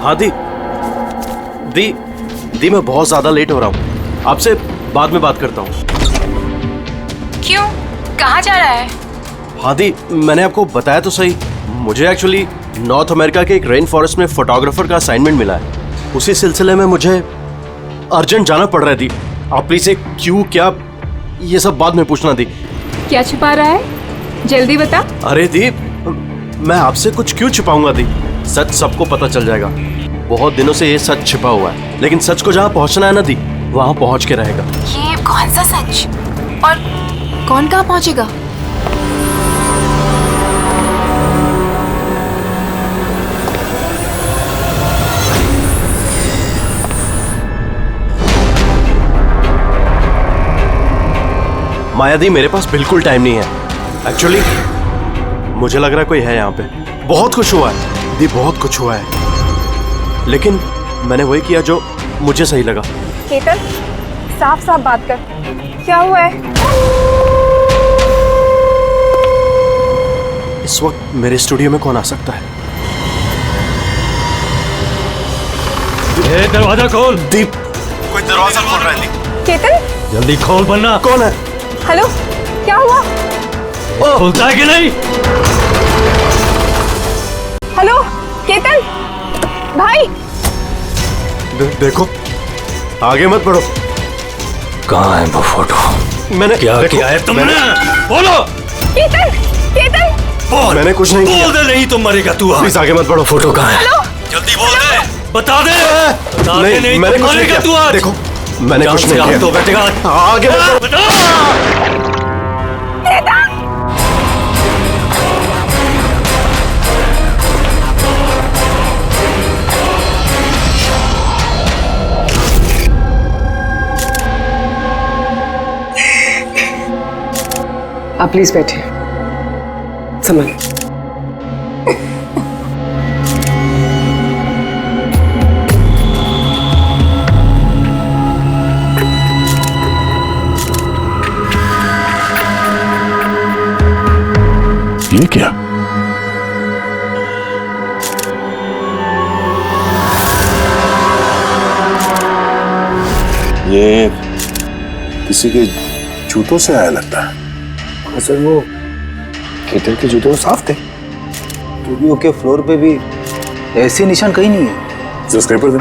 हाँ दी दी दी मैं बहुत ज्यादा लेट हो रहा हूँ, आपसे बाद में बात करता हूँ। क्यों, कहाँ जा रहा है? हाँ दी, मैंने आपको बताया तो सही, मुझे एक्चुअली नॉर्थ अमेरिका के एक रेन फॉरेस्ट में फोटोग्राफर का असाइनमेंट मिला है। उसी सिलसिले में मुझे अर्जेंट जाना पड़ रहा है दी। आप प्लीज एक क्यों क्या ये सब बाद में पूछना दी। क्या छुपा रहा है, जल्दी बता। अरे दी, मैं आपसे कुछ क्यों छुपाऊंगा दी, सच सबको पता चल जाएगा। बहुत दिनों से ये सच छिपा हुआ है, लेकिन सच को जहाँ पहुँचना है ना दी, वहाँ पहुँच के रहेगा। ये कौन सा सच, और कौन कहाँ पहुँचेगा? माया दी, मेरे पास बिल्कुल टाइम नहीं है। एक्चुअली मुझे लग रहा है कोई है यहाँ पे। बहुत कुछ हुआ है दी, बहुत कुछ हुआ है, लेकिन मैंने वही किया जो मुझे सही लगा। केतन, साफ साफ बात कर, क्या हुआ है? इस वक्त मेरे स्टूडियो में कौन आ सकता है? ये दरवाजा खोल। दीप, कोई दरवाजा खोल रहा है दीप। केतन, जल्दी खोल वरना। कौन है? हेलो, क्या हुआ? खुलता है कि नहीं? हेलो केतन भाई। देखो, आगे मत बढ़ो। कहाँ है वो फोटो? मैंने क्या किया है तुमने? बोलो। केतन, केतन, बोल। मैंने कुछ नहीं किया। बोल दे, नहीं तो मरेगा तू। प्लीज आगे मत बढ़ो। फोटो कहाँ है? हेलो, जल्दी बोल दे, बता दे। बता दे, नहीं मैंने तो कुछ नहीं मरेगा किया। तू आज। देखो, मैंने कुछ नहीं किया। तो बैठेगा आगे मत बढ़ो। बता। आप प्लीज बैठिए, संभल। ये क्या? ये किसी के जूतों से आया लगता है। सर वो केतन के जूते तो साफ थे, स्टूडियो के फ्लोर पे भी ऐसे निशान कहीं नहीं है। जो स्क्रेपर दे।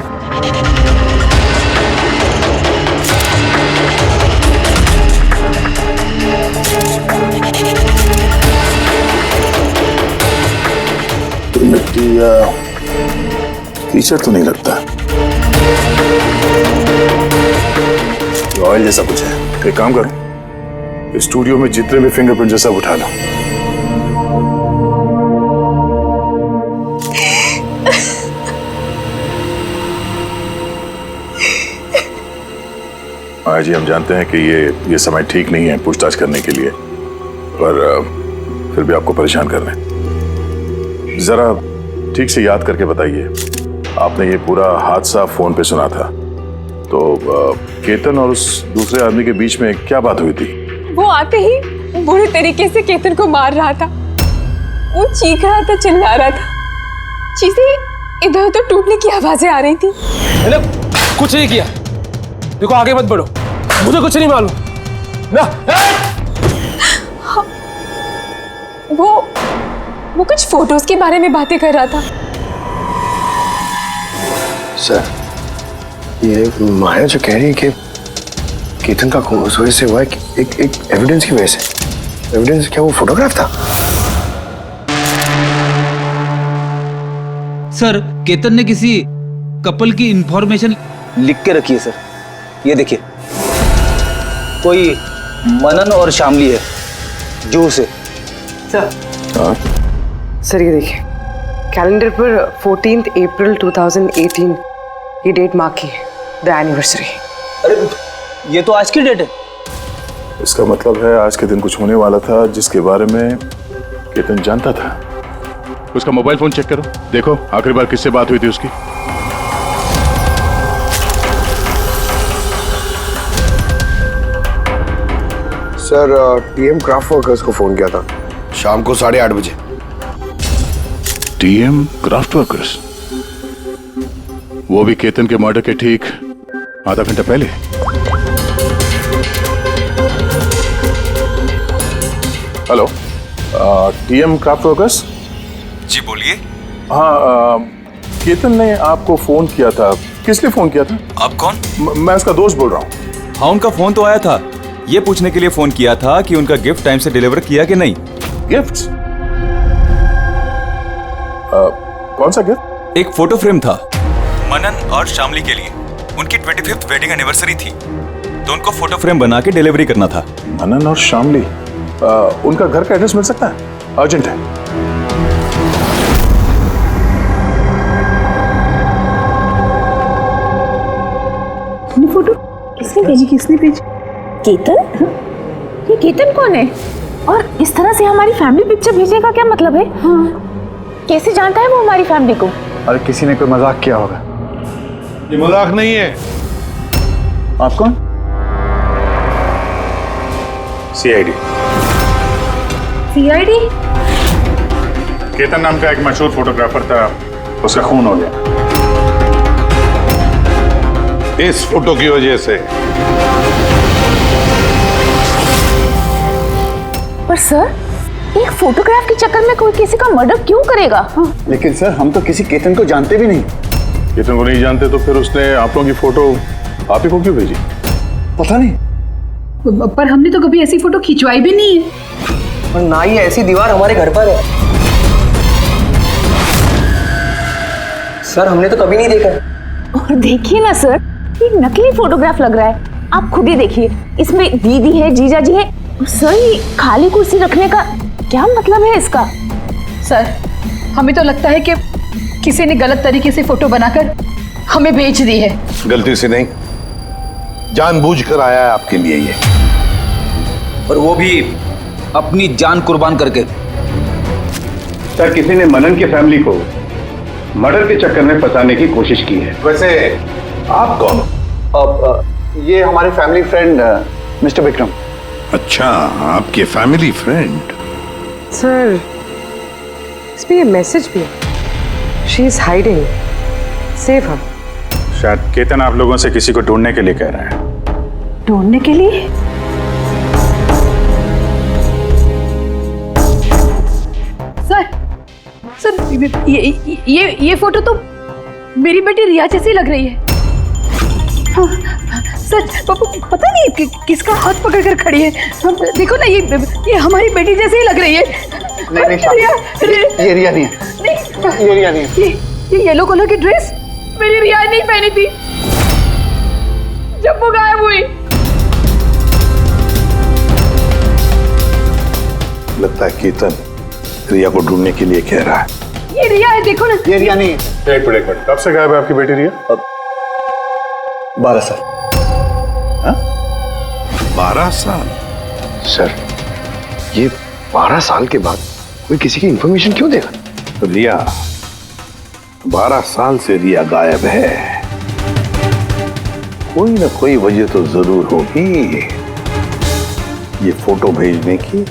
तो मिट्टी या कीचड़ तो नहीं लगता, ऑयल जैसा कुछ है। एक काम करो, स्टूडियो में जितने भी फिंगरप्रिंट सब उठा लो। हाँ जी, हम जानते हैं कि ये समय ठीक नहीं है पूछताछ करने के लिए, पर फिर भी आपको परेशान कर रहे हैं। जरा ठीक से याद करके बताइए, आपने ये पूरा हादसा फोन पे सुना था, तो केतन और उस दूसरे आदमी के बीच में क्या बात हुई थी? वो आते ही बुरे तरीके से केतन को मार रहा था, वो चीख रहा था, चिल्ला रहा था, चीजें इधर उधर टूटने की आवाजें आ रही थी। मैंने कुछ नहीं किया, देखो आगे मत बढ़ो, मुझे कुछ नहीं मालूम ना। हाँ, वो कुछ फोटोज के बारे में बातें कर रहा था। सर, ये माया जो कह रही है कि केतन का खून उस वजह से हुआ है, एक एविडेंस की वजह से। एविडेंस क्या वो फोटोग्राफ था? सर, केतन ने किसी कपल की इंफॉर्मेशन लिख के रखी है सर, ये देखिए, कोई मनन और शामली है, जू से। सर, सर ये देखिए, कैलेंडर पर 14 अप्रैल 2018 ये डेट मार्क की है, द एनिवर्सरी। अरे ये तो आज की डेट है। इसका मतलब है आज के दिन कुछ होने वाला था जिसके बारे में केतन जानता था। उसका मोबाइल फोन चेक करो, देखो आखिरी बार किससे बात हुई थी उसकी। सर, टीएम क्राफ्ट वर्कर्स को फोन किया था शाम को 8:30 बजे। TM craft workers? वो भी केतन के मर्डर के ठीक आधा घंटा पहले। Hello, TM craft workers. जी बोलिए। हाँ, केतन ने आपको फोन किया था। किस लिए फोन किया था? आप कौन? मैं उसका दोस्त बोल रहा हूँ। हाँ, उनका फोन तो आया था। ये पूछने के लिए फोन किया था कि उनका गिफ्ट टाइम से डिलीवर किया कि नहीं। गिफ्ट्स? कौन सा गिफ्ट? एक फोटो फ्रेम था मनन और शामली के लिए। उनकी 25th वेडिंग एनिवर्सरी थी, तो उनको फोटो फ्रेम बना के डिलीवरी करना था। मनन और शामली, उनका घर का एड्रेस मिल सकता है? अर्जेंट है। फोटो किसने भेजी? केतन? ये केतन कौन है? और इस तरह से हमारी फैमिली पिक्चर भेजने का क्या मतलब है? कैसे जानता है वो हमारी फैमिली को? अरे किसी ने कोई मजाक किया होगा। ये मजाक नहीं है। आप कौन? सीआईडी। सीआईडी? केतन नाम का एक मशहूर फोटोग्राफर था, उसका खून हो गया इस फोटो की वजह से। पर सर, एक फोटोग्राफ के चक्कर में कोई किसी का मर्डर क्यों करेगा? लेकिन सर, हम तो किसी केतन को जानते भी नहीं। केतन को नहीं जानते तो फिर उसने आप लोगों की फोटो आप ही को क्यों भेजी? पता नहीं। पर हमने तो कभी ऐसी फोटो खिंचवाई भी नहीं है। और ना ही ऐसी दीवार हमारे घर पर है। सर, हमने तो कभी नहीं देखा। और देखिए ना सर, ये नकली फोटोग्राफ लग रहा है। आप खुद ही देखिए, इसमें दीदी है, जीजा जी है। सर, ये खाली कुर्सी रखने का क्या मतलब है इसका? सर, हमें तो लगता है कि किसी ने गलत तरीके से फोटो बनाकर हमें भेज दी है। गलती से नहीं, जानबूझकर आया है आपके लिए ये। और वो भी अपनी जान कुर्बान करके। सर, किसी ने मनन की फैमिली को मर्डर के चक्कर में फंसाने की कोशिश की है। वैसे आप कौन? ये हमारे फैमिली फ्रेंड मिस्टर विक्रम। अच्छा, आपके फैमिली फ्रेंड। सर, इसमें ये मैसेज भी है। She is hiding, save her. शायद केतन आप लोगों से किसी को ढूंढने के लिए कह रहा है। ढूंढने के लिए? सर, ये फोटो तो मेरी बेटी रिया जैसी लग रही है। सर, पता नहीं किसका हाथ पकड़ कर खड़ी है। देखो ना, ये हमारी बेटी जैसी ही लग रही है। ये रिया नहीं है। ये रिया नहीं है। ये येलो कलर की ड्रेस मेरी रिया नहीं पहनी थी जब वो गायब हुई। लगता है केतन रिया को ढूंढने के लिए कह रहा है। ये रिया है, देखो ना। ये रिया नहीं है। एक मिनट, कब से गायब है आपकी बेटी रिया? 12 साल। 12 साल? सर, ये 12 साल के बाद कोई किसी की इंफॉर्मेशन क्यों देगा? रिया, 12 साल से रिया गायब है। कोई ना कोई वजह तो जरूर होगी ये फोटो भेजने की।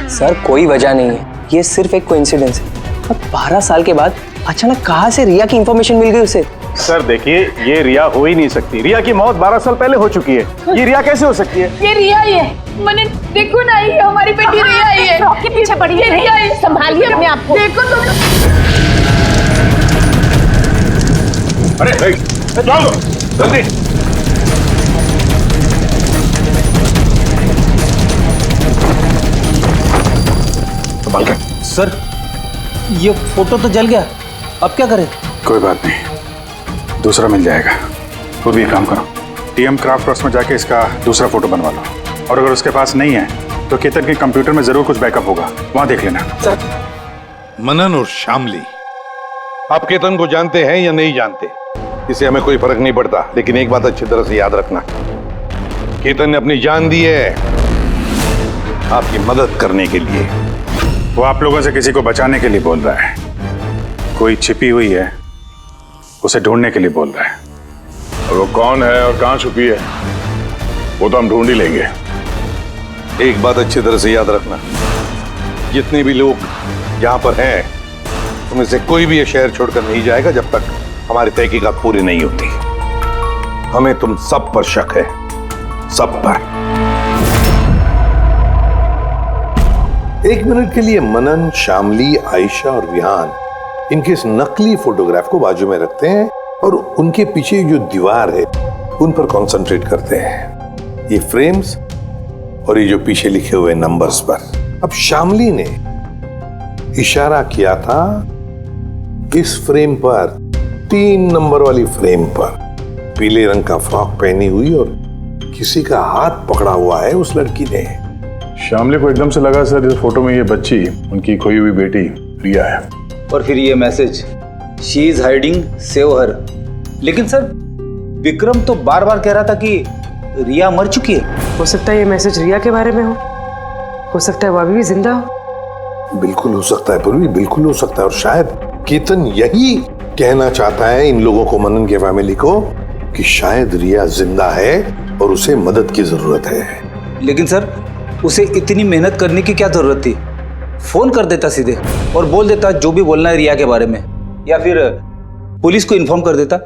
सर, कोई वजह नहीं है, ये सिर्फ एक कोइंसिडेंस है। अब 12 साल के बाद अचानक कहां से रिया की इंफॉर्मेशन मिल गई उसे? सर देखिए, ये रिया हो ही नहीं सकती। रिया की मौत 12 साल पहले हो चुकी है। ये रिया कैसे हो सकती है? ये रिया ही है। मैंने देखो ना, ये हमारी बेटी रिया ही है। फ्रॉक के पीछे पड़ी है। रिया ही। संभालिए अपने आप को। देखो तुम। अरे जाओ जल्दी। सर, ये फोटो तो जल गया, अब क्या करें? कोई बात नहीं, दूसरा मिल जाएगा। खुद भी काम करो, टीएम क्राफ्ट वर्क्स में जाके इसका दूसरा फोटो बनवा लो। और अगर उसके पास नहीं है तो केतन के कंप्यूटर में जरूर कुछ बैकअप होगा, वहां देख लेना। सर, मनन और शामली, आप केतन को जानते हैं या नहीं जानते, इससे हमें कोई फर्क नहीं पड़ता। लेकिन एक बात अच्छी तरह से याद रखना, केतन ने अपनी जान दी है आपकी मदद करने के लिए। वो आप लोगों से किसी को बचाने के लिए बोल रहा है। कोई छिपी हुई है, उसे ढूंढने के लिए बोल रहा है। और वो कौन है और कहां छुपी है वो तो हम ढूंढ ही लेंगे। एक बात अच्छी तरह से याद रखना, जितने भी लोग यहां पर हैं तुम से कोई भी ये शहर छोड़कर नहीं जाएगा जब तक हमारी तहकीकात पूरी नहीं होती। हमें तुम सब पर शक है, सब पर। एक मिनट के लिए मनन, शामली, आयशा और विहान इनके इस नकली फोटोग्राफ को बाजू में रखते हैं और उनके पीछे जो दीवार है उन पर कंसंट्रेट करते हैं, ये फ्रेम्स और ये जो पीछे लिखे हुए नंबर्स पर। अब शामली ने इशारा किया था इस फ्रेम पर, 3 नंबर वाली फ्रेम पर, पीले रंग का फ्रॉक पहनी हुई और किसी का हाथ पकड़ा हुआ है उस लड़की ने। शामली को एकदम से लगा सर इस फोटो में ये बच्ची उनकी खोई हुई बेटी रिया है। और फिर ये message, she is hiding, save her. लेकिन सर विक्रम तो बार बार कह रहा था कि रिया मर चुकी है। हो सकता है ये मैसेज रिया के बारे में हो सकता है वो अभी भी जिंदा हो। बिल्कुल हो सकता है पूर्वी, बिल्कुल हो सकता है। और शायद केतन यही कहना चाहता है इन लोगों को, मनन के फैमिली को, कि शायद रिया जिंदा है और उसे मदद की जरूरत है। लेकिन सर उसे इतनी मेहनत करने की क्या जरूरत थी? फोन कर देता सीधे और बोल देता जो भी बोलना है रिया के बारे में, या फिर पुलिस को इन्फॉर्म कर देता।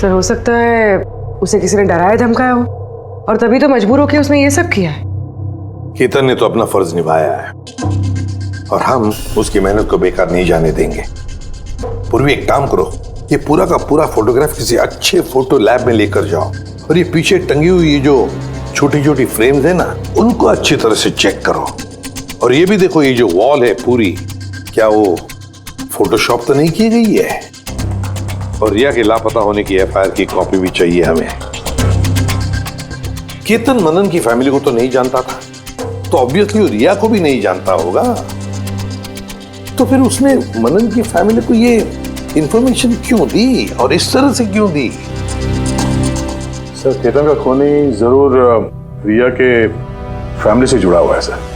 सर हो सकता है उसे किसी ने डराया धमकाया हो और तभी तो मजबूर होकर उसने ये सब किया है। केतन ने तो अपना फर्ज निभाया है और हम उसकी मेहनत को बेकार नहीं जाने देंगे। पूर्वी एक काम करो, ये पूरा का पूरा फोटोग्राफ किसी अच्छे फोटो लैब में लेकर जाओ और ये पीछे टंगी हुई ये जो छोटी छोटी फ्रेम्स है ना, उनको अच्छी तरह से चेक करो। और ये भी देखो ये जो वॉल है पूरी, क्या वो फोटोशॉप तो नहीं की गई है? और रिया के लापता होने की एफआईआर की कॉपी भी चाहिए हमें। केतन मनन की फैमिली को तो नहीं जानता था, तो ऑब्वियसली रिया को भी नहीं जानता होगा। तो फिर उसने मनन की फैमिली को ये इंफॉर्मेशन क्यों दी और इस तरह से क्यों दी? सर केतन का खूनी जरूर रिया के फैमिली से जुड़ा हुआ है सर।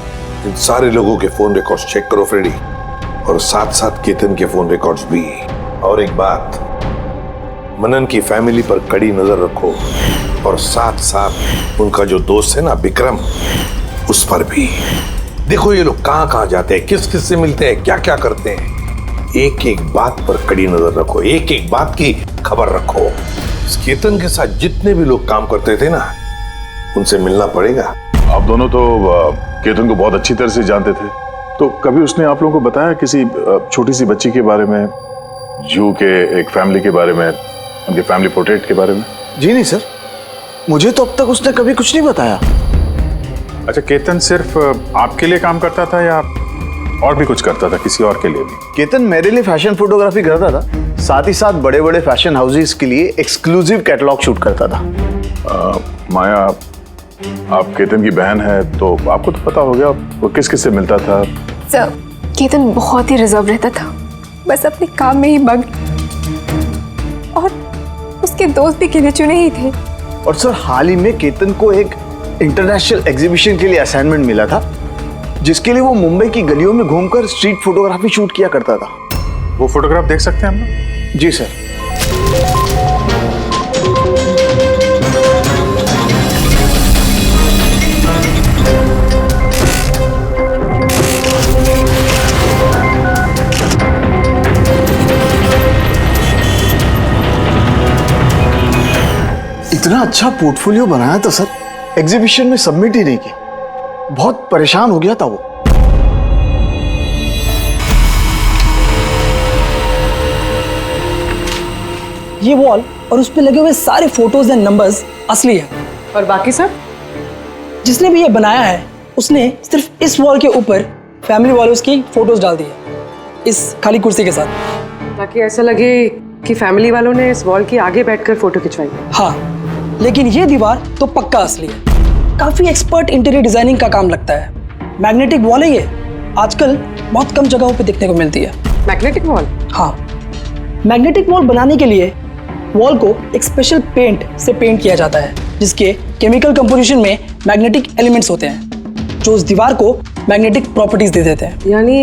इन सारे लोगों के फोन रिकॉर्ड्स चेक करो फ्रेडी, और साथ साथ केतन के फोन रिकॉर्ड्स भी। और एक बात, मनन की फैमिली पर कड़ी नजर रखो और साथ साथ उनका जो दोस्त है ना विक्रम, उस पर भी देखो ये लोग कहां कहां जाते हैं, किस किस से मिलते हैं, क्या क्या करते हैं। एक एक बात पर कड़ी नजर रखो, एक एक बात की खबर रखो। केतन के साथ जितने भी लोग काम करते थे ना, उनसे मिलना पड़ेगा। आप दोनों तो केतन को बहुत अच्छी तरह से जानते थे, तो कभी उसने आप लोगों को बताया किसी छोटी सी बच्ची के बारे में, जू के एक फैमिली के बारे में, उनके फैमिली पोर्ट्रेट के बारे में? जी नहीं सर, मुझे तो अब तक उसने कभी कुछ नहीं बताया। अच्छा, केतन सिर्फ आपके लिए काम करता था या और भी कुछ करता था किसी और के लिए भी? केतन मेरे लिए फैशन फोटोग्राफी करता था, साथ ही साथ बड़े बड़े फैशन हाउसेस के लिए एक्सक्लूसिव कैटलॉग शूट करता था। माया, आप केतन की बहन है तो आपको तो पता हो गया वो किस किस से मिलता था। सर केतन बहुत ही रिजर्व रहता था, बस अपने काम में ही मग्न, और उसके दोस्त भी गिने चुने ही थे। और सर हाल ही में केतन को एक इंटरनेशनल एग्जीबिशन के लिए असाइनमेंट मिला था, जिसके लिए वो मुंबई की गलियों में घूमकर स्ट्रीट फोटोग्राफी शूट किया करता था। वो फोटोग्राफ देख सकते हैं हम लोग? जी सर। इतना अच्छा पोर्टफोलियो बनाया था सर, एग्जीबिशन में सबमिट ही नहीं किया। बहुत परेशान हो गया था वो। ये वॉल और उस पे लगे हुए सारे फोटोज एंड नंबर्स असली है। और बाकी सब? जिसने भी ये बनाया है उसने सिर्फ इस वॉल के ऊपर फैमिली वालों की फोटोज डाल दी है, इस खाली कुर्सी के साथ, ताकि ऐसा लगे कि फैमिली वालों ने इस वॉल के आगे बैठकर फोटो खिंचवाई। हाँ, लेकिन ये दीवार तो पक्का असली है। काफी एक्सपर्ट इंटीरियर डिजाइनिंग का काम लगता है। मैग्नेटिक वॉल है ये, आजकल बहुत कम जगहों पे देखने को मिलती है। Magnetic wall? हाँ, मैग्नेटिक वॉल बनाने के लिए वॉल को एक स्पेशल पेंट से पेंट किया जाता है, जिसके केमिकल कंपोजिशन में मैग्नेटिक एलिमेंट्स होते हैं, जो उस दीवार को मैग्नेटिक प्रॉपर्टीज दे देते हैं। यानी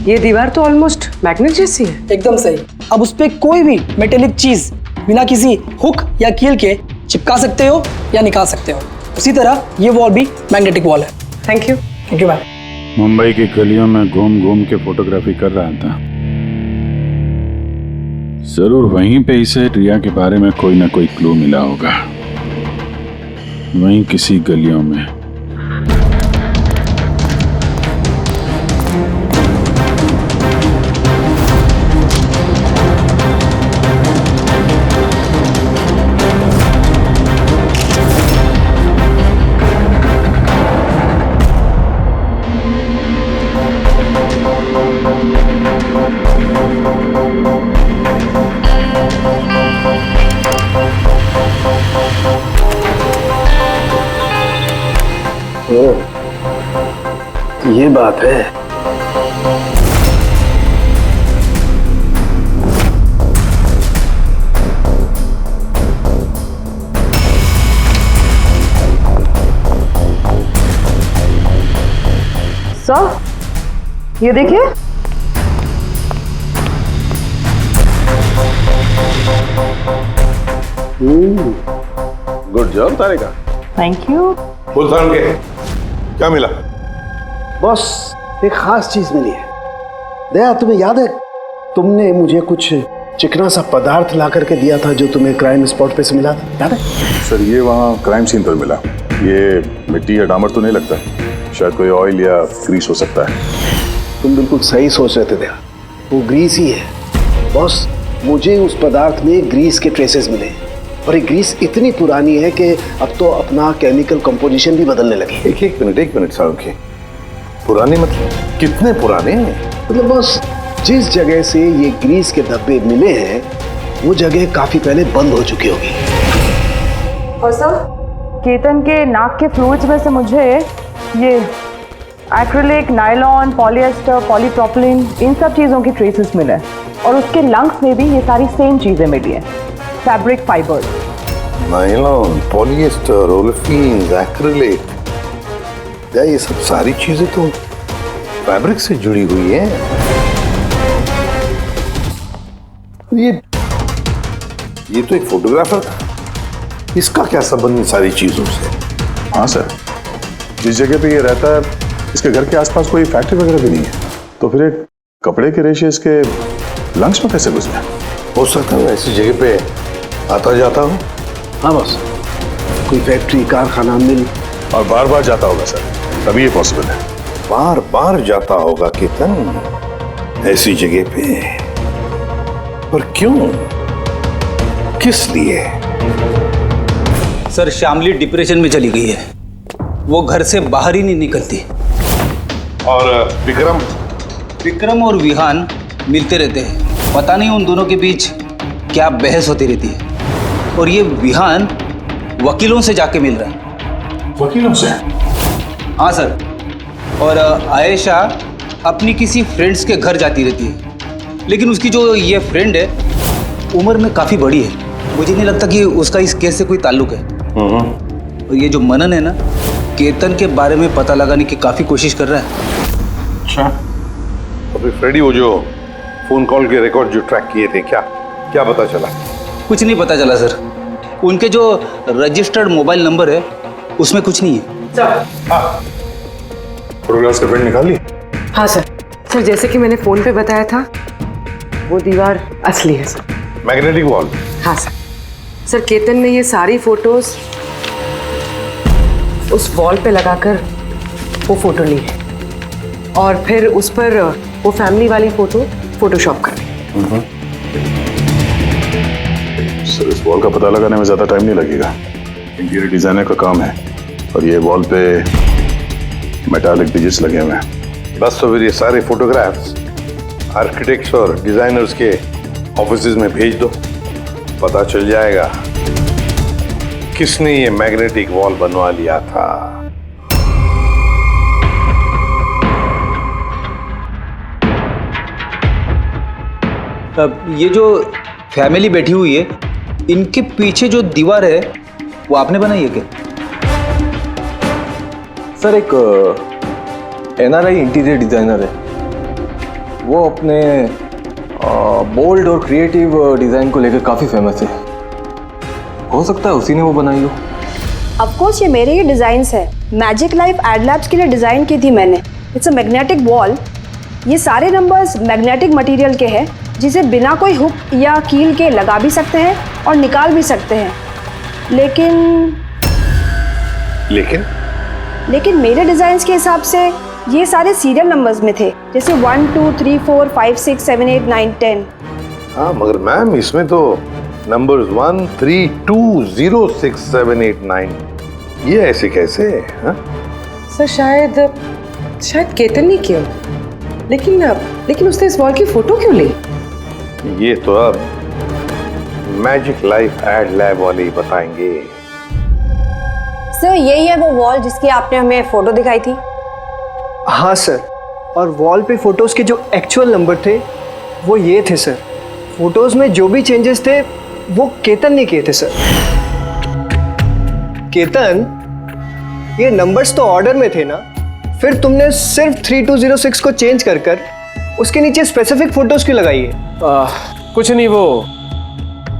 ये दीवार तो ऑलमोस्ट मैग्नेट जैसी है। एकदम सही। अब उस पे कोई भी मेटेलिक चीज बिना किसी हुक या कील के चिपका सकते हो या निकाल सकते हो। उसी तरह ये वॉल भी मैग्नेटिक वॉल है। Thank you. Thank you ma'am. Mumbai की गलियों में घूम घूम के फोटोग्राफी कर रहा था, जरूर वहीं पे इसे रिया के बारे में कोई ना कोई क्लू मिला होगा, वहीं किसी गलियों में। ये बात है। सर, ये देखिए। Good job Tarika. Thank you. Full sound के क्या मिला? बॉस, एक खास चीज मिली है। दया, तुम्हें याद है तुमने मुझे कुछ चिकना सा पदार्थ ला करके दिया था जो तुम्हें क्राइम स्पॉट पे से मिला था, याद है? सर ये वहाँ क्राइम सीन पर मिला। ये मिट्टी या डामर तो नहीं लगता, शायद कोई ऑयल या ग्रीस हो सकता है। तुम बिल्कुल सही सोच रहे थे दया, वो ग्रीस ही है। बॉस, मुझे उस पदार्थ में ग्रीस के ट्रेसेस मिले और ये ग्रीस इतनी पुरानी है कि अब तो अपना केमिकल कंपोजिशन भी बदलने लगी। एक मिनट साहब के पुराने मतलब कितने पुराने हैं? मतलब बॉस, जिस जगह से ये ग्रीस के धब्बे मिले हैं वो जगह काफी पहले बंद हो चुकी होगी। और सर, केतन के नाक के फ्लूइड्स में से मुझे ये एक्रिलिक, नायलॉन, पॉलिएस्टर, पॉलीप्रोपिलीन, इन सब चीज़ों की ट्रेसेस मिले और उसके लंग्स में भी ये सारी सेम चीज़ें मिली हैं, fabric fibres. Nylon, polyester, olefin, acrylic, ये सब सारी चीजें तो फैब्रिक से जुड़ी हुई हैं। ये तो एक फोटोग्राफर था, इसका क्या संबंध इन सारी चीजों से? हाँ सर, जिस जगह पे ये रहता है इसके घर के आसपास कोई फैक्ट्री वगैरह भी नहीं है, तो फिर एक कपड़े के रेशे इसके लंग्स में कैसे घुस गए? हो सकता है ऐसी जगह पे आता जाता हूँ। हाँ बॉस, कोई फैक्ट्री, कारखाना, मिल, और बार बार जाता होगा सर, तभी ये पॉसिबल है। बार बार जाता होगा केतन ऐसी जगह पे, पर क्यों, किस लिए? सर, श्यामली डिप्रेशन में चली गई है, वो घर से बाहर ही नहीं निकलती। और विक्रम और विहान मिलते रहते हैं, पता नहीं उन दोनों के बीच क्या बहस होती रहती है। और ये विहान वकीलों से जाके मिल रहा है। वकीलों से? हाँ सर, और आयशा अपनी किसी फ्रेंड्स के घर जाती रहती है, लेकिन उसकी जो ये फ्रेंड है उम्र में काफ़ी बड़ी है, मुझे नहीं लगता कि उसका इस केस से कोई ताल्लुक है। और ये जो मनन है ना, केतन के बारे में पता लगाने की काफ़ी कोशिश कर रहा है। अच्छा, अभी फ्रेडी वो जो फोन कॉल के रिकॉर्ड जो ट्रैक किए थे, क्या पता चला? कुछ नहीं पता चला सर, उनके जो रजिस्टर्ड मोबाइल नंबर है उसमें कुछ नहीं है। फोटोग्राफ्स का प्रिंट निकाल ली? हाँ सर। सर, जैसे कि मैंने फोन पे बताया था, वो दीवार असली है सर, मैग्नेटिक वॉल। हाँ सर। सर, केतन ने ये सारी फोटोज उस वॉल पे लगाकर वो फोटो ली है और फिर उस पर वो फैमिली वाली फोटो फोटोशॉप कर दी। सर, इस वॉल का पता लगाने में ज्यादा टाइम नहीं लगेगा, इंटीरियर डिजाइनर का काम है, और ये वॉल पे मेटालिक डिजिट्स लगे हुए हैं। बस तो फिर ये सारे फोटोग्राफ्स आर्किटेक्ट्स और डिजाइनर्स के ऑफिसेज में भेज दो, पता चल जाएगा किसने ये मैग्नेटिक वॉल बनवा लिया था। अब ये जो फैमिली बैठी हुई है, इनके पीछे जो दीवार है वो आपने बनाई है क्या? सर, एक एनआरआई इंटीरियर डिजाइनर है, वो अपने बोल्ड और क्रिएटिव डिजाइन को लेकर काफी फेमस है, हो सकता है उसी ने वो बनाई हो। ऑफ कोर्स ये मेरे ही डिजाइन्स है, मैजिक लाइफ एड लैब्स के लिए डिजाइन की थी मैंने। इट्स अ मैग्नेटिक वॉल, ये सारे नंबर्स मैग्नेटिक मटेरियल के हैं जिसे बिना कोई हुक या कील के लगा भी सकते हैं और निकाल भी सकते हैं। लेकिन मेरे डिज़ाइंस के हिसाब से ये सारे सीरियल नंबर्स में थे, जैसे 1 2 3 4 5 6 7 8 9 10। हाँ मगर मैम इसमें तो नंबर्स 1 3 2 0 6 7 8 9 ये ऐसे कैसे? हाँ? सर शायद केतन ने किया, लेकिन उसने इस वॉल की फोटो क्यों ली? ये तो अब मैजिक लाइफ एड लैब वाले ही बताएंगे। सर यही है वो वॉल जिसकी आपने हमें फोटो दिखाई थी? हाँ सर, और वॉल पे फोटोज के जो एक्चुअल नंबर थे वो ये थे सर। फोटोज में जो भी चेंजेस थे वो केतन ने किए थे सर। केतन, ये नंबर्स तो ऑर्डर में थे ना, फिर तुमने सिर्फ 3206 को चेंज कर उसके नीचे स्पेसिफिक फोटोज क्यों लगाई है? कुछ नहीं, वो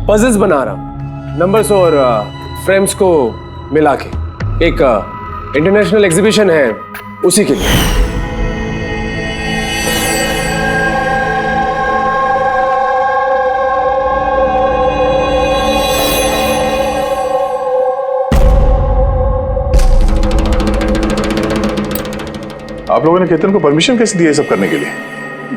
पजल्स बना रहा, नंबर्स और फ्रेम्स को मिला के एक इंटरनेशनल एग्जीबिशन है उसी के लिए। आप लोगों ने केतन को परमिशन कैसे दी है सब करने के लिए?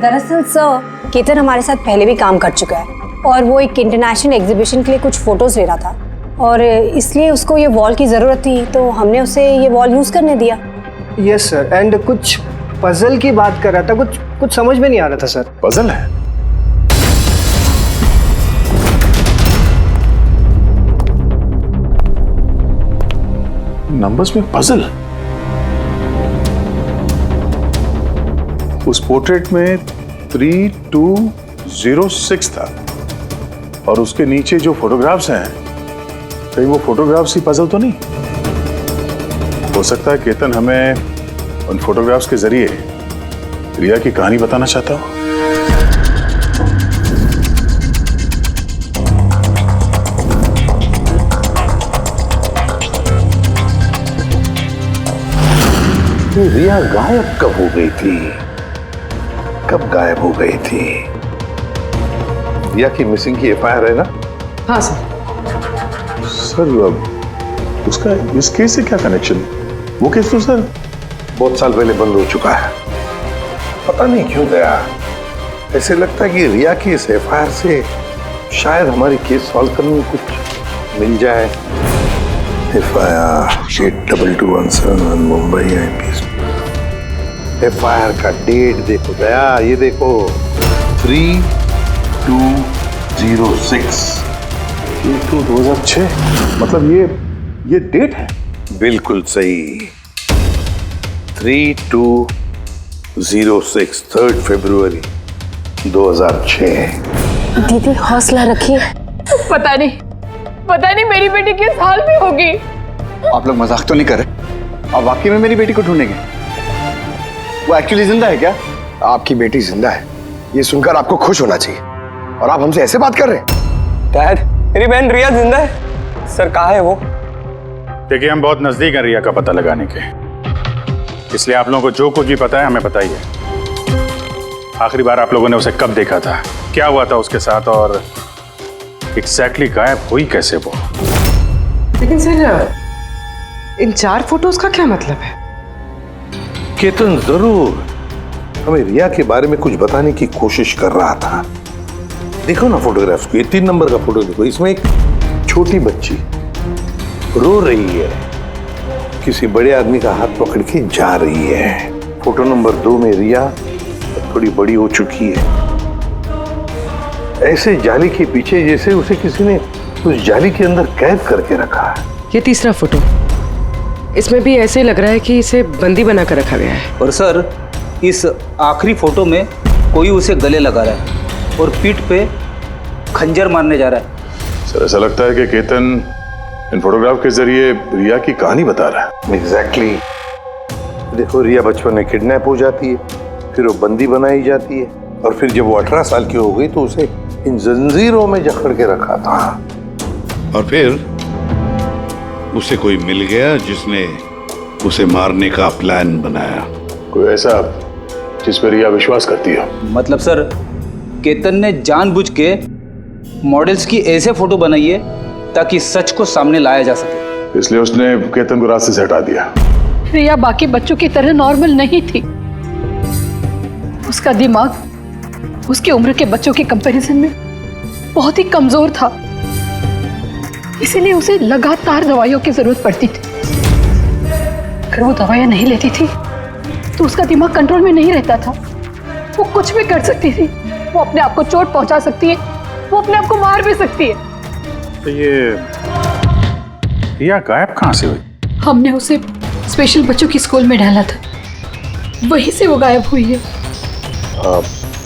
दरअसल सर केतन हमारे साथ पहले भी काम कर चुका है और वो एक इंटरनेशनल एग्जीबिशन के लिए कुछ फोटोज ले रहा था और इसलिए उसको ये वॉल की ज़रूरत थी, तो हमने उसे ये वॉल यूज़ करने दिया। यस सर, एंड कुछ पजल की बात कर रहा था, कुछ समझ में नहीं आ रहा था सर। पजल है? नंबर्स में पजल? उस पोर्ट्रेट में 3206 था और उसके नीचे जो फोटोग्राफ्स हैं, कहीं वो फोटोग्राफ्स ही पजल तो नहीं? हो सकता है केतन हमें उन फोटोग्राफ्स के जरिए रिया की कहानी बताना चाहता हो। रिया गायब कब हो गई थी? कब गायब हो गई थी? रिया की मिसिंग की एफआईआर है ना? हाँ सर। सर उसका इस केस से क्या कनेक्शन? वो केस तो सर बहुत साल पहले बंद हो चुका है, पता नहीं क्यों गया। ऐसे लगता है कि रिया की इस एफआईआर से शायद हमारी केस सॉल्व करने में कुछ मिल जाए। FIR 8221 Mumbai IPS. एफआईआर का डेट देखो दया, ये देखो 3206 2006। मतलब ये डेट है? बिल्कुल सही, 3206 3 फरवरी 2006। दीदी हौसला रखिए। पता नहीं मेरी बेटी किस हाल में होगी। आप लोग मजाक तो नहीं कर रहे? आप वाकई में मेरी बेटी को ढूंढेंगे? वो एक्चुअली जिंदा है क्या? आपकी बेटी जिंदा है, ये सुनकर आपको खुश होना चाहिए, और आप हमसे ऐसे बात कर रहे हैं? डैड, मेरी बहन रिया जिंदा है। सर कहाँ है वो? देखिए, हम बहुत नजदीक हैं रिया का पता लगाने के, इसलिए आप लोगों को जो कुछ भी पता है हमें बताइए। आखिरी बार आप लोगों ने उसे कब देखा था, क्या हुआ था उसके साथ, और एग्जैक्टली गायब हुई कैसे वो? लेकिन सर इन 4 फोटोज का क्या मतलब है? केतन जरूर हमें रिया के बारे में कुछ बताने की कोशिश कर रहा था। देखो ना फोटोग्राफ्स को, ये 3 नंबर का फोटो देखो, इसमें एक छोटी बच्ची रो रही है, किसी बड़े आदमी का हाथ पकड़ के जा रही है। फोटो नंबर 2 में रिया थोड़ी बड़ी हो चुकी है, ऐसे जाली के पीछे जैसे उसे किसी ने उस जाली के अंदर कैद करके रखा है। ये तीसरा फोटो, इसमें भी ऐसे लग रहा है कि इसे बंदी बना कर रखा गया है। और सर इस आखिरी फोटो में कोई उसे गले लगा रहा है और पीठ पे खंजर मारने जा रहा है। सर ऐसा लगता है कि केतन इन फोटोग्राफ के जरिए रिया की कहानी बता रहा है। एग्जैक्टली। देखो रिया बचपन में किडनैप हो जाती है, फिर वो बंदी बनाई जाती है, और फिर जब वो 18 साल की हो गई तो उसे इन जंजीरों में जकड़ के रखा था। और फिर उसे कोई मिल गया जिसने उसे मारने का प्लान बनाया। कोई ऐसा जिस पर रिया विश्वास करती है? मतलब सर केतन ने जानबूझ के मॉडल्स की ऐसे फोटो बनाई है ताकि सच को सामने लाया जा सके। इसलिए उसने केतन को रास्ते से हटा दिया। रिया बाकी बच्चों की तरह नॉर्मल नहीं थी। उसका दिमाग उसकी उम्र के बच्चों के कंपैरिजन में बहुत ही कमजोर था, इसीलिए उसे लगातार दवाइयों की जरूरत पड़ती थी। अगर वो दवाइयां नहीं लेती थी तो उसका दिमाग कंट्रोल में नहीं रहता था। वो कुछ भी कर सकती थी, वो अपने आप को चोट पहुंचा सकती है, वो अपने आप को मार भी सकती है। तो ये रिया गायब कहाँ से हुई? हमने उसे स्पेशल बच्चों की स्कूल में डाला था, वहीं से वो गायब हुई है।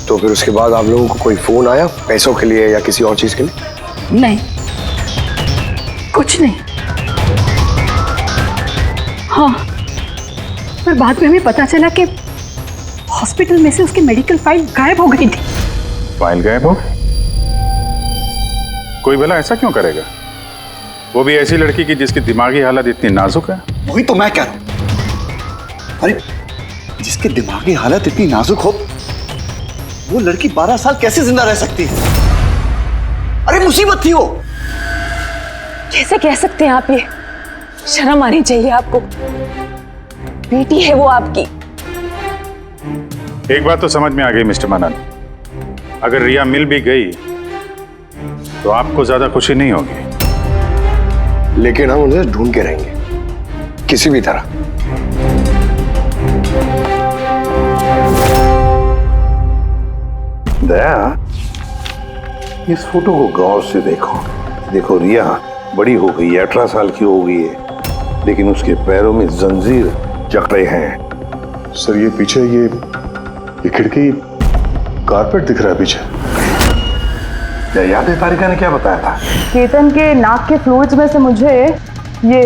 तो फिर उसके बाद आप लोगों को कोई फोन आया पैसों के लिए या किसी और चीज के लिए? नहीं, कुछ नहीं। हाँ, पर बाद में हमें पता चला कि हॉस्पिटल में से उसकी मेडिकल फाइल गायब हो गई थी। फाइल गायब हो गई? कोई भला ऐसा क्यों करेगा? वो भी ऐसी लड़की की जिसकी दिमागी हालत इतनी नाजुक है। वही तो मैं कह रहा हूं। अरे जिसकी दिमागी हालत इतनी नाजुक हो, वो लड़की 12 साल कैसे जिंदा रह सकती है? अरे मुसीबत थी वो। कैसे कह सकते हैं आप ये? शर्म आनी चाहिए आपको। बेटी है वो आपकी। एक बात तो समझ में आ गई मिस्टर मनन, अगर रिया मिल भी गई तो आपको ज्यादा खुशी नहीं होगी। लेकिन हम उन्हें ढूंढ के रहेंगे किसी भी तरह। दया, इस फोटो को गौर से देखो। देखो रिया बड़ी हो गई है, 18 साल की हो गई है, लेकिन उसके पैरों में जंजीर जकड़े हैं। सर ये पीछे ये खिड़की कारपेट दिख रहा है पीछे। याद है तारिका ने क्या बताया था? केतन के नाक के फ्लूइड्स में से मुझे ये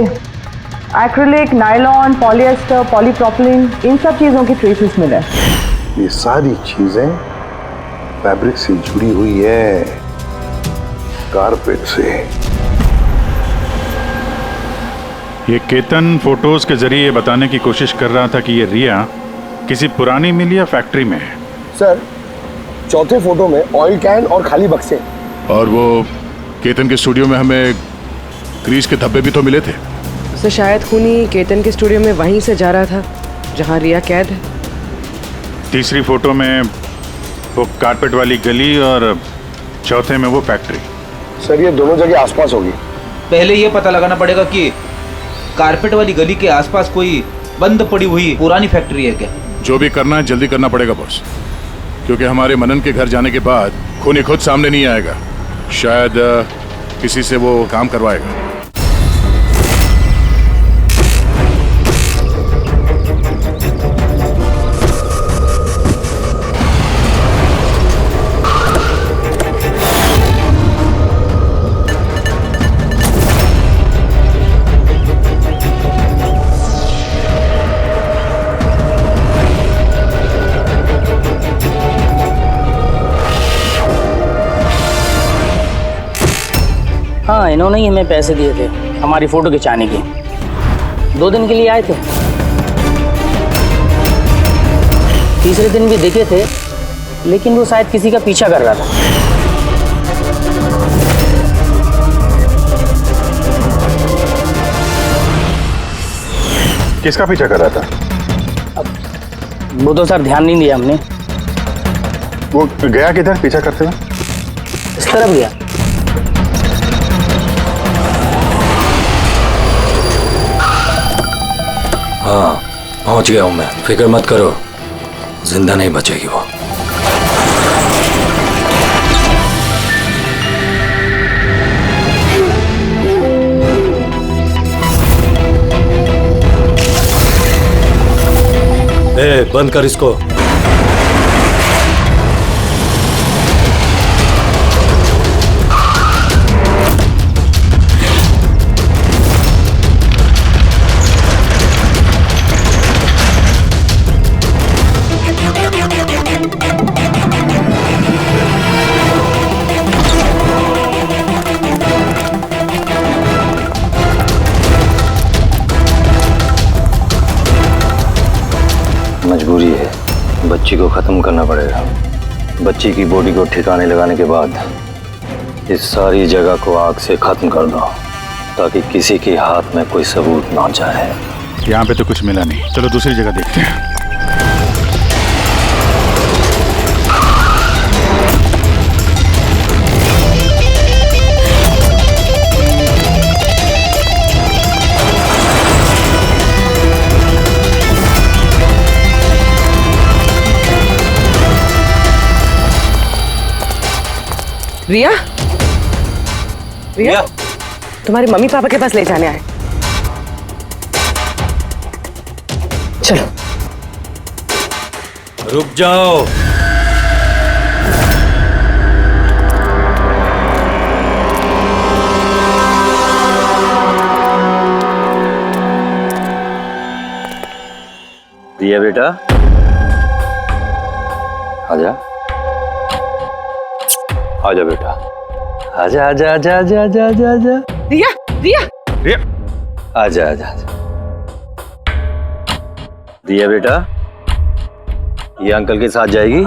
एक्रिलिक, नायलॉन, पॉलिएस्टर, पॉलीप्रोपिलीन, इन सब चीजों की ट्रेसेस मिले। ये सारी चीजें फैब्रिक से जुड़ी हुई है, कारपेट से। ये केतन फोटोज के जरिए ये बताने की कोशिश कर रहा था कि ये रिया किसी पुरानी मिल या फैक्ट्री में है। सर, चौथे फोटो में ऑयल कैन और खाली बक्से। और वो केतन के स्टूडियो में हमें ग्रीस के धब्बे भी तो मिले थे। सर शायद खूनी केतन के स्टूडियो में वहीं से जा रहा था जहां रिया कैद है। तीसरी फोटो में वो कारपेट वाली गली और चौथे में वो फैक्ट्री। सर ये दोनों जगह आसपास होगी। पहले ये पता लगाना पड़ेगा कि कारपेट वाली गली के आसपास कोई बंद पड़ी हुई पुरानी फैक्ट्री है क्या? जो भी करना है जल्दी करना पड़ेगा बॉस, क्योंकि हमारे मनन के घर जाने के बाद खूनी खुद सामने नहीं आएगा। शायद किसी से वो काम करवाएगा। हाँ, इन्होंने ही हमें पैसे दिए थे हमारी फोटो खिंचाने की। 2 दिन के लिए आए थे, तीसरे दिन भी दिखे थे, लेकिन वो शायद किसी का पीछा कर रहा था। किसका पीछा कर रहा था? वो तो सर ध्यान नहीं दिया हमने। वो गया किधर पीछा करते हुए? इस तरफ गया। हाँ, पहुंच गया हूं मैं, फिक्र मत करो, जिंदा नहीं बचेगी वो। बंद कर इसको। मजबूरी है, बच्ची को खत्म करना पड़ेगा। बच्ची की बॉडी को ठिकाने लगाने के बाद इस सारी जगह को आग से खत्म कर दो, ताकि किसी के हाथ में कोई सबूत ना जाए। यहाँ पे तो कुछ मिला नहीं, चलो दूसरी जगह देखते हैं। रिया, रिया, तुम्हारे मम्मी पापा के पास ले जाने आए। चलो। रुक जाओ। रिया बेटा, आजा आजा बेटा, आजा आजा आजा आजा आजा आजा आजा। रिया, रिया, रिया, आजा आजा आजा। रिया बेटा, ये अंकल के साथ जाएगी।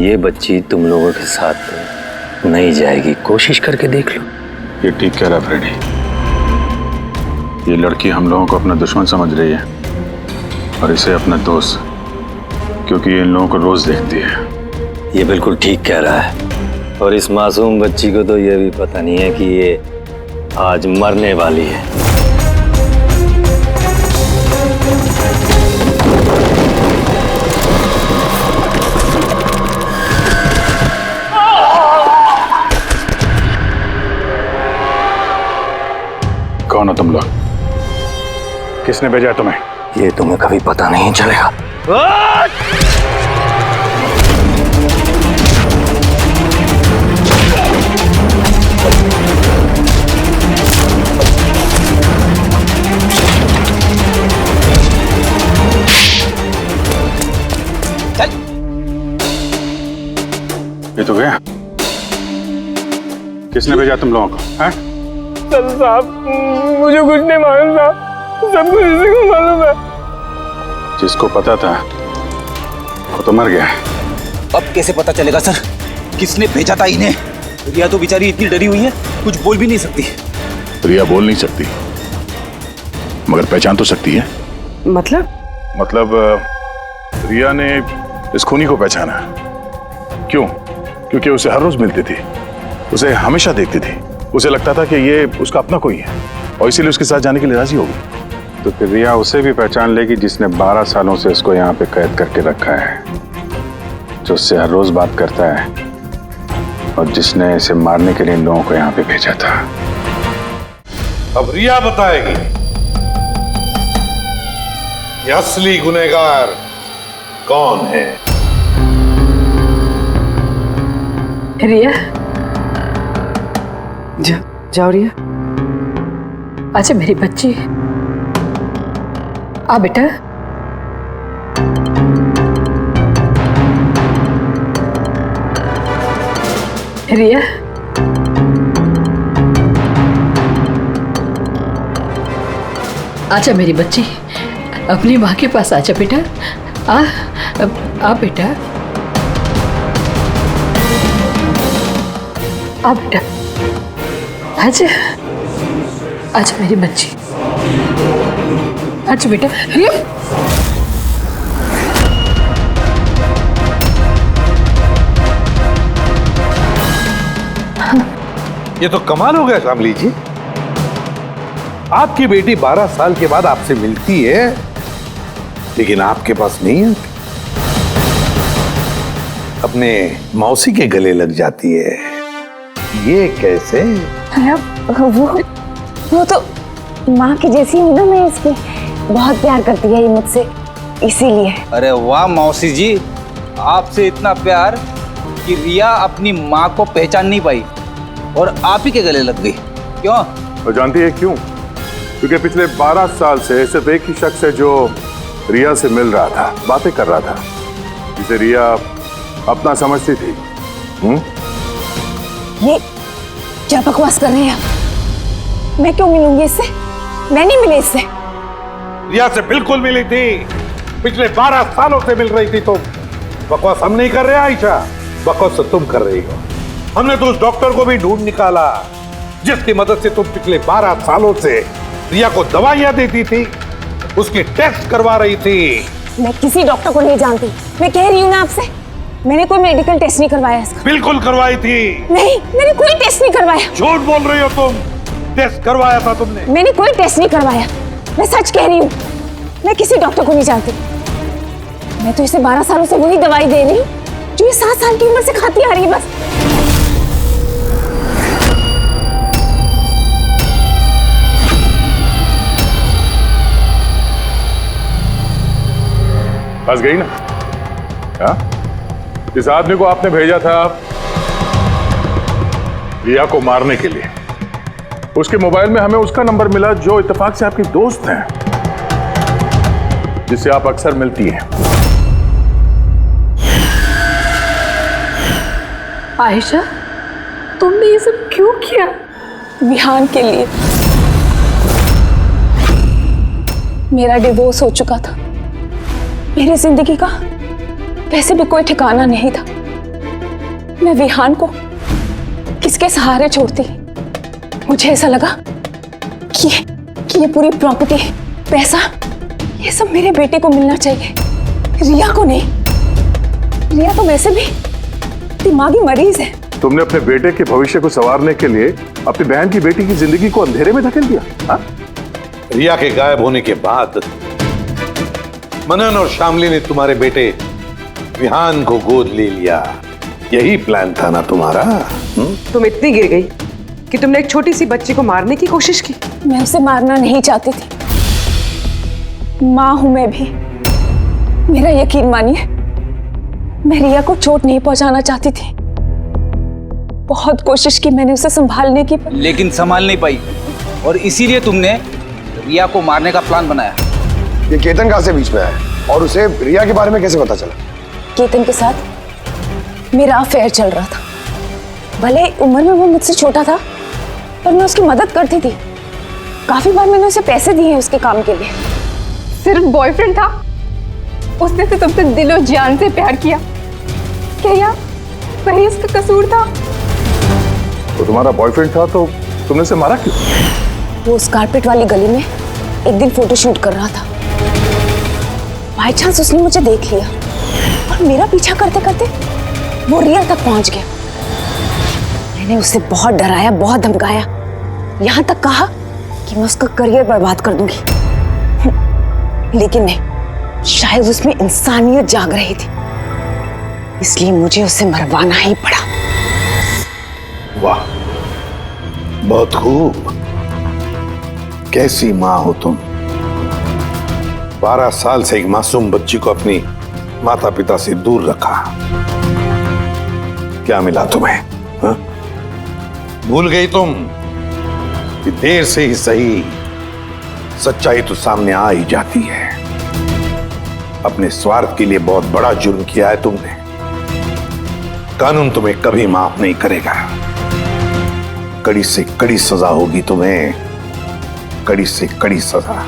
ये बच्ची तुम लोगों के साथ नहीं जाएगी, कोशिश करके देख लो। ये ठीक कह रहा फ्रेडी, ये लड़की हम लोगों को अपना दुश्मन समझ रही है और इसे अपना दोस्त, क्योंकि ये इन लोगों को रोज देखती है। ये बिल्कुल ठीक कह रहा है, और इस मासूम बच्ची को तो ये भी पता नहीं है कि ये आज मरने वाली है। कौन हो तुम लोग? किसने भेजा तुम्हें? ये तुम्हें कभी पता नहीं चलेगा। ये तो गया। किसने भेजा तुम लोगों को? हैं? साहब, मुझे कुछ नहीं मालूम साहब, सब कुछ इसी को मालूम है। जिसको पता था वो तो मर गया। अब कैसे पता चलेगा सर किसने भेजा था इन्हें? रिया तो बेचारी इतनी डरी हुई है, कुछ बोल भी नहीं सकती। रिया बोल नहीं सकती, मगर पहचान तो सकती है। मतलब रिया ने इस खूनी को पहचाना। क्यों? क्योंकि उसे हर रोज मिलती थी, उसे हमेशा देखती थी, उसे लगता था कि ये उसका अपना कोई है और इसीलिए उसके साथ जाने के लिए राजी हो गई। तो फिर रिया उसे भी पहचान लेगी जिसने 12 सालों से उसको यहाँ पे कैद करके रखा है, जो उससे हर रोज बात करता है और जिसने इसे मारने के लिए इन लोगों को यहाँ पे भेजा था। अब रिया बताएगी ये असली गुनहगार कौन है। रिया, जाओ रिया। अच्छा मेरी बच्ची, आ बेटा। रिया, आजा मेरी बच्ची, अपनी माँ के पास आजा बेटा। आ बेटा, आ बेटा, आजा आजा मेरी बच्ची, आजा बेटा। रिया, ये तो कमाल हो गया शामली जी, आपकी बेटी 12 साल के बाद आपसे मिलती है लेकिन आपके पास नहीं है, अपने मौसी के गले लग जाती है। ये कैसे? वो तो माँ की जैसी हूँ ना मैं इसकी, बहुत प्यार करती है ये मुझसे, इसीलिए। अरे वाह मौसी जी, आपसे इतना प्यार कि रिया अपनी माँ को पहचान नहीं पाई और आप ही के गले लग गई। क्यों? और जानती है क्यों? क्योंकि पिछले 12 साल से सिर्फ एक ही शख्स है जो रिया से मिल रहा था, बातें कर रहा था, जिसे रिया अपना समझती थी। ये क्या बकवास कर रहे हैं? मैं क्यों मिलूंगी इससे? मैं नहीं मिली इससे। रिया से बिल्कुल मिली थी, पिछले 12 सालों से मिल रही थी तुम। बकवास हम नहीं कर रहे आयशा, बकवास तो तुम कर रही हो। हमने तो उस डॉक्टर को भी ढूंढ निकाला जिसकी मदद से तुम पिछले 12 सालों से रिया को दवाइयां देती थी, उसकी टेस्ट करवा रही थी। मैं किसी डॉक्टर को नहीं जानती, मैं कह रही हूँ ना आपसे, मैंने कोई मेडिकल टेस्ट नहीं करवाया इसका। बिल्कुल करवाई थी। नहीं, मैंने कोई टेस्ट नहीं करवाया। झूठ बोल रही हो तुम, टेस्ट करवाया था तुमने। मैंने कोई टेस्ट नहीं करवाया, मैं सच कह रही हूँ। मैं किसी डॉक्टर को नहीं जानती। मैं तो इसे 12 सालों से वही दवाई दे रही हूँ जो ये 7 साल की उम्र से खाती आ रही है बस। फंस गई ना? हाँ? इस आदमी को आपने भेजा था रिया को मारने के लिए। उसके मोबाइल में हमें उसका नंबर मिला जो इत्तेफाक से आपकी दोस्त है, जिससे आप अक्सर मिलती हैं। आयशा, तुमने ये सब क्यों किया? विहान के लिए। मेरा डिवोर्स हो चुका था, मेरी जिंदगी का वैसे भी कोई ठिकाना नहीं था। मैं विहान को किसके सहारे छोड़ती? मुझे ऐसा लगा कि ये पूरी प्रॉपर्टी, पैसा, ये सब मेरे बेटे को मिलना चाहिए, रिया को नहीं। रिया तो वैसे भी दिमागी मरीज है। तुमने अपने बेटे के भविष्य को संवारने के लिए अपनी बहन की बेटी की जिंदगी को अंधेरे में धकेल दिया। हाँ? रिया के गायब होने के बाद मनन और शामली ने तुम्हारे बेटे विहान को गोद ले लिया। यही प्लान था ना तुम्हारा? तुम इतनी गिर गई कि तुमने एक छोटी सी बच्ची को मारने की कोशिश की। मैं उसे मारना नहीं चाहती थी, माँ हूं मैं भी। मेरा यकीन मानिए, मैं रिया को चोट नहीं पहुंचाना चाहती थी। बहुत कोशिश की मैंने उसे संभालने की, लेकिन संभाल नहीं पाई और इसीलिए तुमने रिया को मारने का प्लान बनाया। ये केतन कहाँ से बीच में आया और उसे रिया के बारे में कैसे पता चला? केतन के साथ मेरा अफेयर चल रहा था। भले उम्र में वो मुझसे छोटा था, पर मैं उसकी मदद करती थी। काफी बार मैंने उसे पैसे दिए उसके काम के लिए। सिर्फ बॉयफ्रेंड था, उसने तो तुमसे दिलो जान से प्यार किया। क्या वही उसका कसूर था? तो तुम्हारा बॉयफ्रेंड था तो तुमने उसे मारा क्यों? वो उस कारपेट वाली गली में एक दिन फोटोशूट कर रहा था। बाय चांस उसने मुझे देख लिया और मेरा पीछा करते करते वो रिया तक पहुंच गया। मैंने उसे बहुत डराया, बहुत धमकाया, यहां तक कहा कि मैं उसका करियर बर्बाद कर दूंगी। लेकिन नहीं, शायद उसमें इंसानियत जाग रही थी, इसलिए मुझे उसे मरवाना ही पड़ा। वाह, बहुत खूब। कैसी माँ हो तुम? 12 साल से एक मासूम बच्ची को अपनी माता पिता से दूर रखा। क्या मिला तुम्हें? हा? भूल गई तुम कि देर से ही सही सच्चाई तो सामने आ ही जाती है। अपने स्वार्थ के लिए बहुत बड़ा जुर्म किया है तुमने। कानून तुम्हें कभी माफ नहीं करेगा। कड़ी से कड़ी सजा होगी तुम्हें, कड़ी से कड़ी सजा।